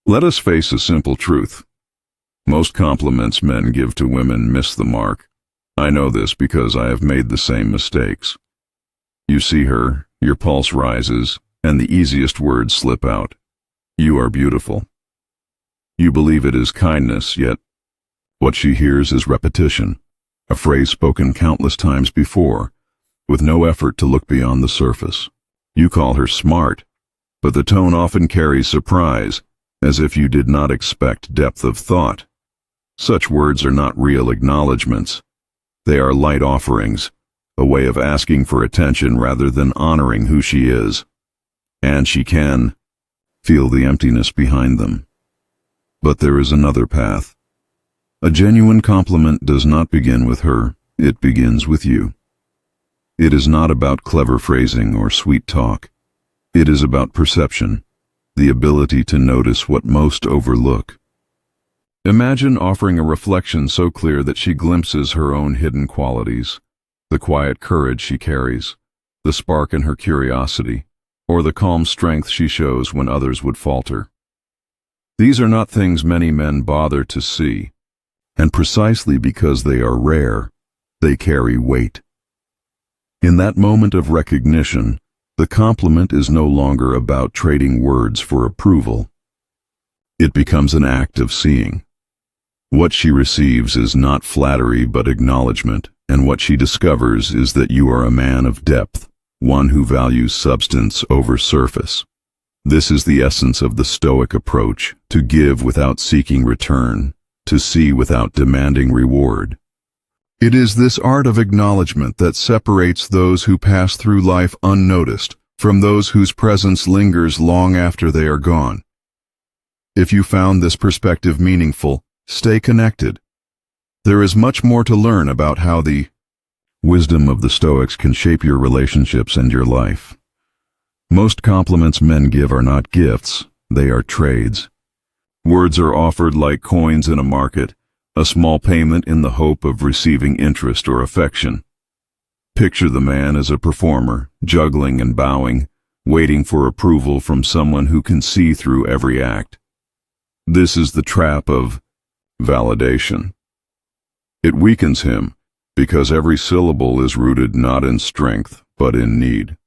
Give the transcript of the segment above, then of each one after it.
Let us face a simple truth. Most compliments men give to women miss the mark. I know this because I have made the same mistakes. You see her, your pulse rises, and the easiest words slip out. You are beautiful. You believe it is kindness, yet what she hears is repetition, a phrase spoken countless times before, with no effort to look beyond the surface. You call her smart, but the tone often carries surprise, as if you did not expect depth of thought. Such words are not real acknowledgments. They are light offerings, a way of asking for attention rather than honoring who she is. And she can feel the emptiness behind them. But there is another path. A genuine compliment does not begin with her, it begins with you. It is not about clever phrasing or sweet talk. It is about perception, the ability to notice what most overlook. Imagine offering a reflection so clear that she glimpses her own hidden qualities, the quiet courage she carries, the spark in her curiosity, or the calm strength she shows when others would falter. These are not things many men bother to see, and precisely because they are rare, they carry weight. In that moment of recognition, the compliment is no longer about trading words for approval. It becomes an act of seeing. What she receives is not flattery but acknowledgment, and what she discovers is that you are a man of depth, one who values substance over surface. This is the essence of the Stoic approach, to give without seeking return, to see without demanding reward. It is this art of acknowledgment that separates those who pass through life unnoticed from those whose presence lingers long after they are gone. If you found this perspective meaningful, stay connected. There is much more to learn about how the wisdom of the Stoics can shape your relationships and your life. Most compliments men give are not gifts, they are trades. Words are offered like coins in a market, a small payment in the hope of receiving interest or affection. Picture the man as a performer, juggling and bowing, waiting for approval from someone who can see through every act. This is the trap of validation. It weakens him, because every syllable is rooted not in strength, but in need.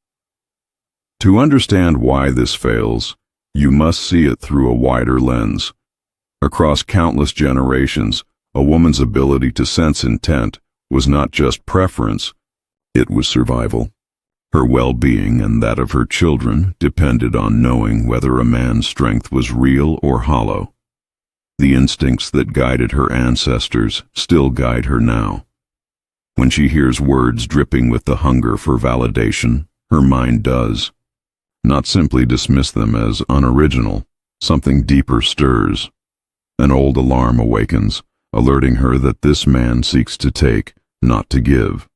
To understand why this fails, you must see it through a wider lens. Across countless generations, a woman's ability to sense intent was not just preference, it was survival. Her well-being and that of her children depended on knowing whether a man's strength was real or hollow. The instincts that guided her ancestors still guide her now. When she hears words dripping with the hunger for validation, her mind does not simply dismiss them as unoriginal. Something deeper stirs. An old alarm awakens, alerting her that this man seeks to take, not to give.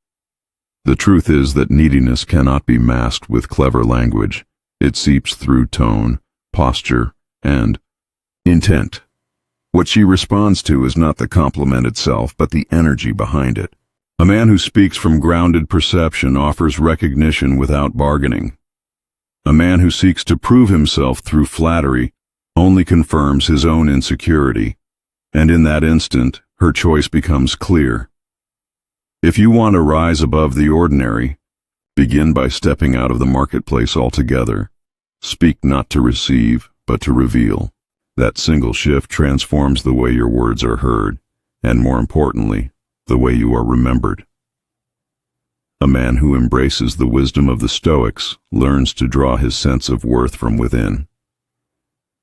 The truth is that neediness cannot be masked with clever language. It seeps through tone, posture, and intent. What she responds to is not the compliment itself, but the energy behind it. A man who speaks from grounded perception offers recognition without bargaining. A man who seeks to prove himself through flattery only confirms his own insecurity, and in that instant, her choice becomes clear. If you want to rise above the ordinary, begin by stepping out of the marketplace altogether. Speak not to receive, but to reveal. That single shift transforms the way your words are heard, and more importantly, the way you are remembered. A man who embraces the wisdom of the Stoics learns to draw his sense of worth from within.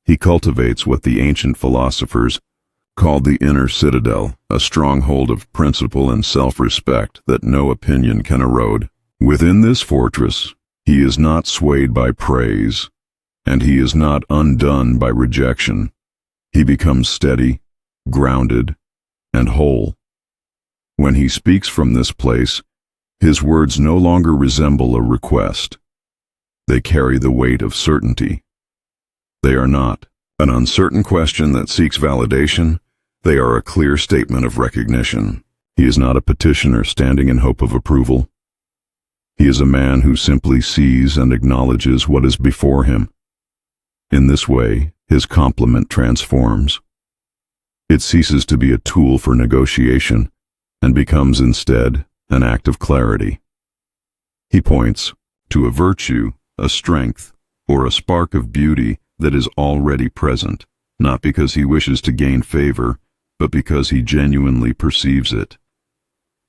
He cultivates what the ancient philosophers called the inner citadel, a stronghold of principle and self-respect that no opinion can erode. Within this fortress, he is not swayed by praise, and he is not undone by rejection. He becomes steady, grounded, and whole. When he speaks from this place, his words no longer resemble a request. They carry the weight of certainty. They are not an uncertain question that seeks validation. They are a clear statement of recognition. He is not a petitioner standing in hope of approval. He is a man who simply sees and acknowledges what is before him. In this way, his compliment transforms. It ceases to be a tool for negotiation and becomes instead an act of clarity. He points to a virtue, a strength, or a spark of beauty that is already present, not because he wishes to gain favor, but because he genuinely perceives it.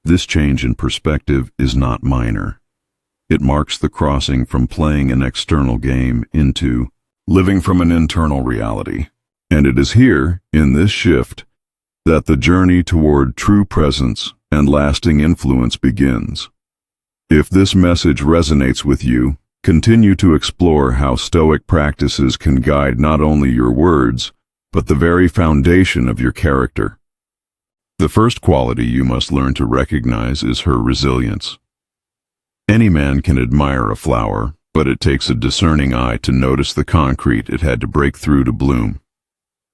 This change in perspective is not minor. It marks the crossing from playing an external game into living from an internal reality. And it is here, in this shift, that the journey toward true presence and lasting influence begins. If this message resonates with you, continue to explore how Stoic practices can guide not only your words, but the very foundation of your character. The first quality you must learn to recognize is her resilience. Any man can admire a flower, but it takes a discerning eye to notice the concrete it had to break through to bloom.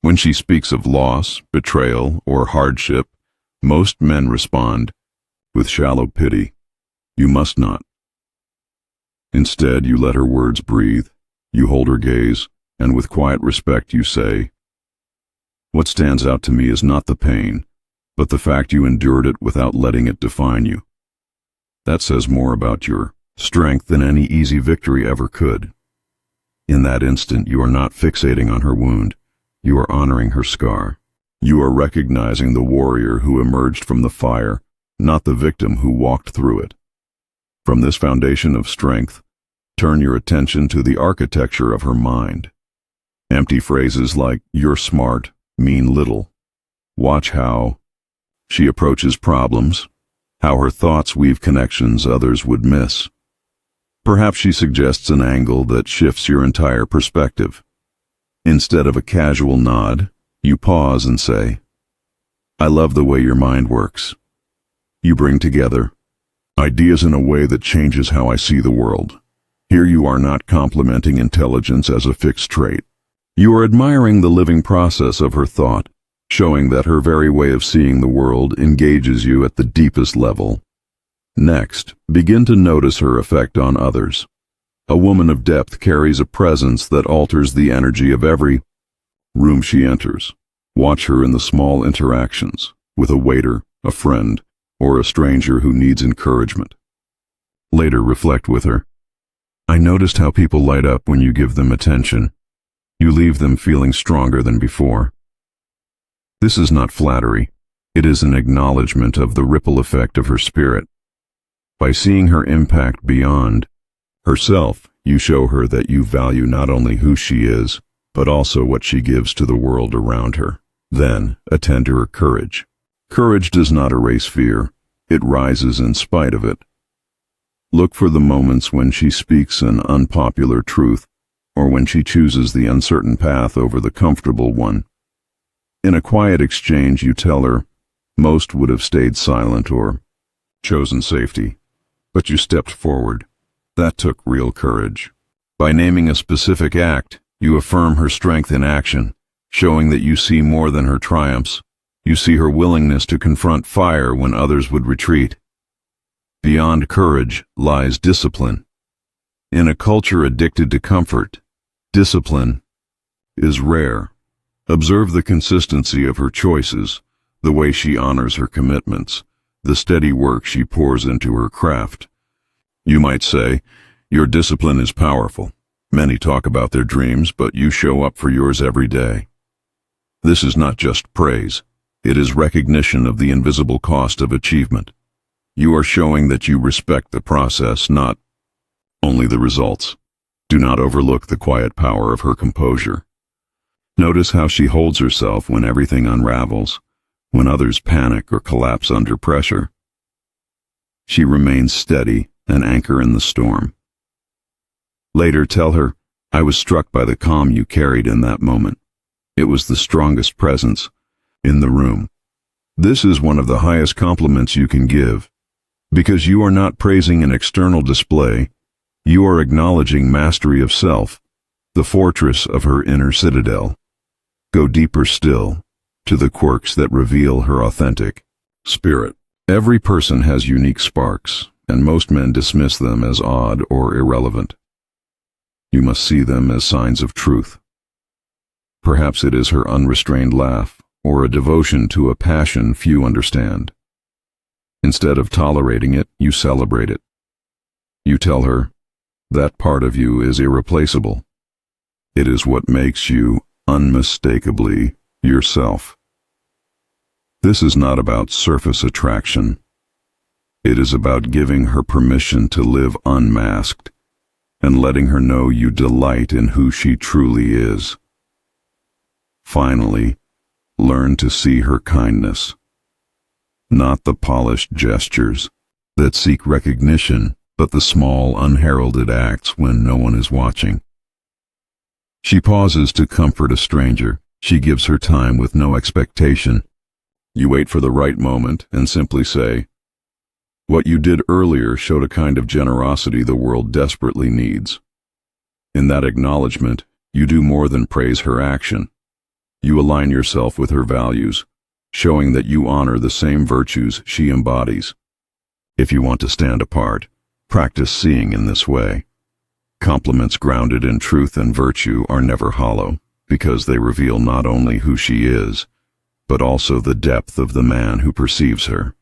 When she speaks of loss, betrayal, or hardship, most men respond with shallow pity. You must not. Instead, you let her words breathe, you hold her gaze, and with quiet respect you say, "What stands out to me is not the pain, but the fact you endured it without letting it define you." That says more about your strength than any easy victory ever could. In that instant, you are not fixating on her wound. You are honoring her scar. You are recognizing the warrior who emerged from the fire, not the victim who walked through it. From this foundation of strength, turn your attention to the architecture of her mind. Empty phrases like, "you're smart," mean little. Watch how she approaches problems, how her thoughts weave connections others would miss. Perhaps she suggests an angle that shifts your entire perspective. Instead of a casual nod, you pause and say, "I love the way your mind works. You bring together ideas in a way that changes how I see the world." Here you are not complimenting intelligence as a fixed trait. You are admiring the living process of her thought, showing that her very way of seeing the world engages you at the deepest level. Next, begin to notice her effect on others. A woman of depth carries a presence that alters the energy of every room she enters. Watch her in the small interactions, with a waiter, a friend, or a stranger who needs encouragement. Later, reflect with her. I noticed how people light up when you give them attention. You leave them feeling stronger than before. This is not flattery. It is an acknowledgment of the ripple effect of her spirit. By seeing her impact beyond herself, you show her that you value not only who she is, but also what she gives to the world around her. Then, attend to her courage. Courage does not erase fear. It rises in spite of it. Look for the moments when she speaks an unpopular truth, or when she chooses the uncertain path over the comfortable one. In a quiet exchange, you tell her, most would have stayed silent or chosen safety, but you stepped forward. That took real courage. By naming a specific act, you affirm her strength in action, showing that you see more than her triumphs. You see her willingness to confront fire when others would retreat. Beyond courage lies discipline. In a culture addicted to comfort, discipline is rare. Observe the consistency of her choices, the way she honors her commitments, the steady work she pours into her craft. You might say, your discipline is powerful. Many talk about their dreams, but you show up for yours every day. This is not just praise. It is recognition of the invisible cost of achievement. You are showing that you respect the process, not only the results. Do not overlook the quiet power of her composure. Notice how she holds herself when everything unravels, when others panic or collapse under pressure. She remains steady, an anchor in the storm. Later, tell her, I was struck by the calm you carried in that moment. It was the strongest presence in the room. This is one of the highest compliments you can give, because you are not praising an external display. You are acknowledging mastery of self, the fortress of her inner citadel. Go deeper still, to the quirks that reveal her authentic spirit. Every person has unique sparks, and most men dismiss them as odd or irrelevant. You must see them as signs of truth. Perhaps it is her unrestrained laugh, or a devotion to a passion few understand. Instead of tolerating it, you celebrate it. You tell her, that part of you is irreplaceable. It is what makes you unmistakably yourself. This is not about surface attraction. It is about giving her permission to live unmasked and letting her know you delight in who she truly is. Finally, learn to see her kindness, not the polished gestures that seek recognition, but the small, unheralded acts when no one is watching. She pauses to comfort a stranger. She gives her time with no expectation. You wait for the right moment and simply say, "What you did earlier showed a kind of generosity the world desperately needs." In that acknowledgment, you do more than praise her action. You align yourself with her values, showing that you honor the same virtues she embodies. If you want to stand apart, practice seeing in this way. Compliments grounded in truth and virtue are never hollow, because they reveal not only who she is, but also the depth of the man who perceives her.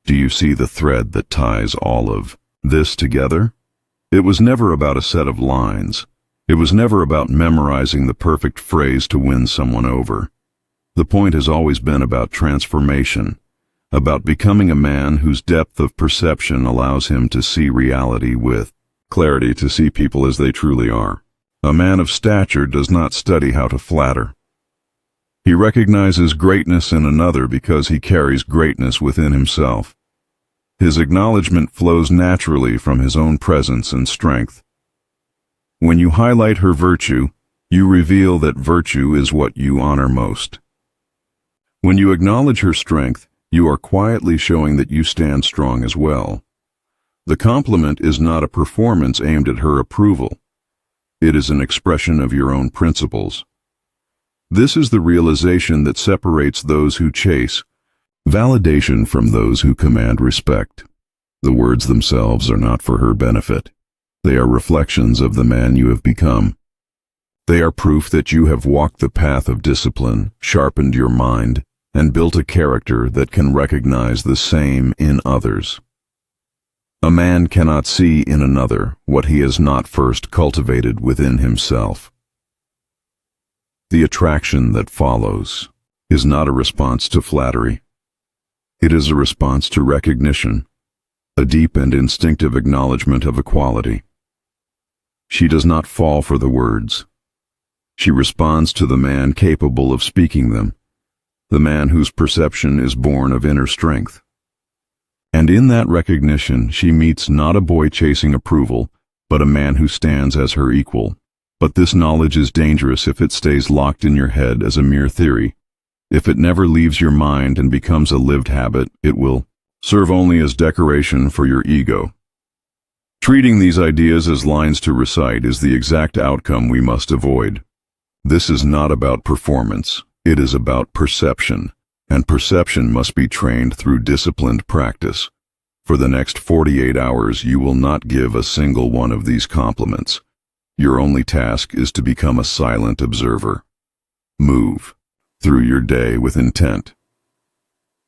Do you see the thread that ties all of this together? It was never about a set of lines. It was never about memorizing the perfect phrase to win someone over. The point has always been about transformation, about becoming a man whose depth of perception allows him to see reality with clarity, to see people as they truly are. A man of stature does not study how to flatter. He recognizes greatness in another because he carries greatness within himself. His acknowledgment flows naturally from his own presence and strength. When you highlight her virtue, you reveal that virtue is what you honor most. When you acknowledge her strength, you are quietly showing that you stand strong as well. The compliment is not a performance aimed at her approval. It is an expression of your own principles. This is the realization that separates those who chase validation from those who command respect. The words themselves are not for her benefit. They are reflections of the man you have become. They are proof that you have walked the path of discipline, sharpened your mind, and built a character that can recognize the same in others. A man cannot see in another what he has not first cultivated within himself. The attraction that follows is not a response to flattery. It is a response to recognition, a deep and instinctive acknowledgement of equality. She does not fall for the words. She responds to the man capable of speaking them, the man whose perception is born of inner strength. And in that recognition, she meets not a boy chasing approval, but a man who stands as her equal. But this knowledge is dangerous if it stays locked in your head as a mere theory. If it never leaves your mind and becomes a lived habit, it will serve only as decoration for your ego. Treating these ideas as lines to recite is the exact outcome we must avoid. This is not about performance. It is about perception, and perception must be trained through disciplined practice. For the next 48 hours, you will not give a single one of these compliments. Your only task is to become a silent observer. Move through your day with intent.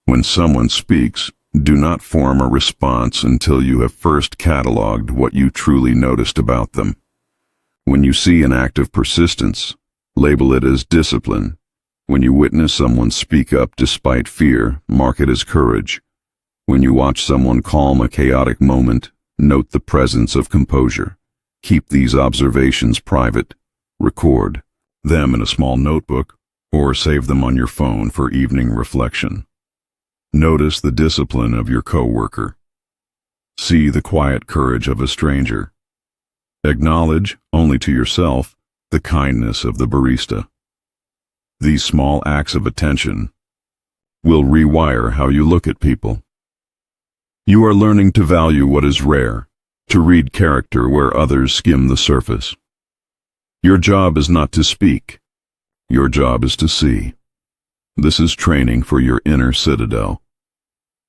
When someone speaks, do not form a response until you have first cataloged what you truly noticed about them. When you see an act of persistence, label it as discipline. When you witness someone speak up despite fear, mark it as courage. When you watch someone calm a chaotic moment, note the presence of composure. Keep these observations private. Record them in a small notebook or save them on your phone for evening reflection. Notice the discipline of your coworker. See the quiet courage of a stranger. Acknowledge, only to yourself, the kindness of the barista. These small acts of attention will rewire how you look at people. You are learning to value what is rare, to read character where others skim the surface. Your job is not to speak. Your job is to see. This is training for your inner citadel.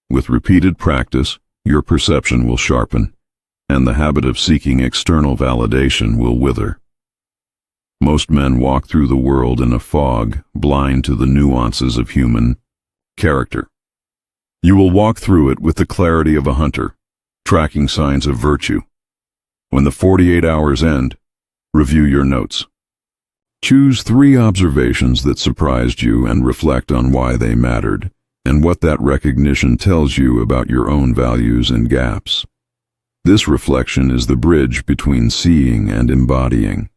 With repeated practice, your perception will sharpen, and the habit of seeking external validation will wither. Most men walk through the world in a fog, blind to the nuances of human character. You will walk through it with the clarity of a hunter, tracking signs of virtue. When the 48 hours end, review your notes. Choose 3 observations that surprised you and reflect on why they mattered, and what that recognition tells you about your own values and gaps. This reflection is the bridge between seeing and embodying.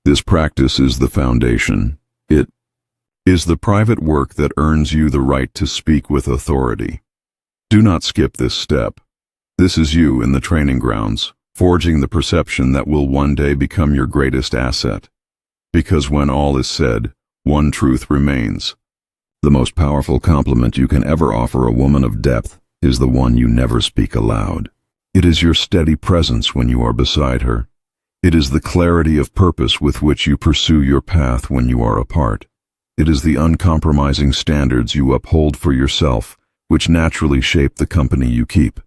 This practice is the foundation. It is the private work that earns you the right to speak with authority. Do not skip this step. This is you in the training grounds, forging the perception that will one day become your greatest asset. Because when all is said, one truth remains. The most powerful compliment you can ever offer a woman of depth is the one you never speak aloud. It is your steady presence when you are beside her. It is the clarity of purpose with which you pursue your path when you are apart. It is the uncompromising standards you uphold for yourself, which naturally shape the company you keep.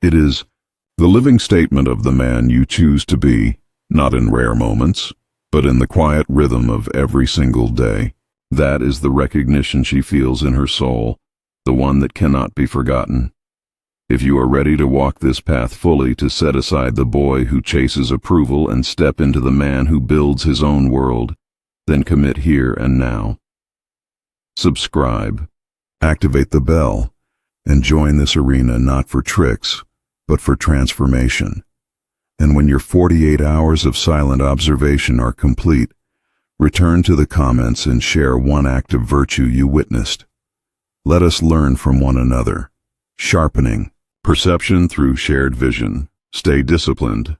It is the living statement of the man you choose to be, not in rare moments, but in the quiet rhythm of every single day. That is the recognition she feels in her soul, the one that cannot be forgotten. If you are ready to walk this path fully, to set aside the boy who chases approval and step into the man who builds his own world, then commit here and now. Subscribe, activate the bell, and join this arena not for tricks, but for transformation. And when your 48 hours of silent observation are complete, return to the comments and share one act of virtue you witnessed. Let us learn from one another, sharpening perception through shared vision. Stay disciplined,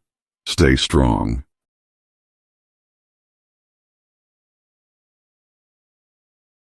stay strong,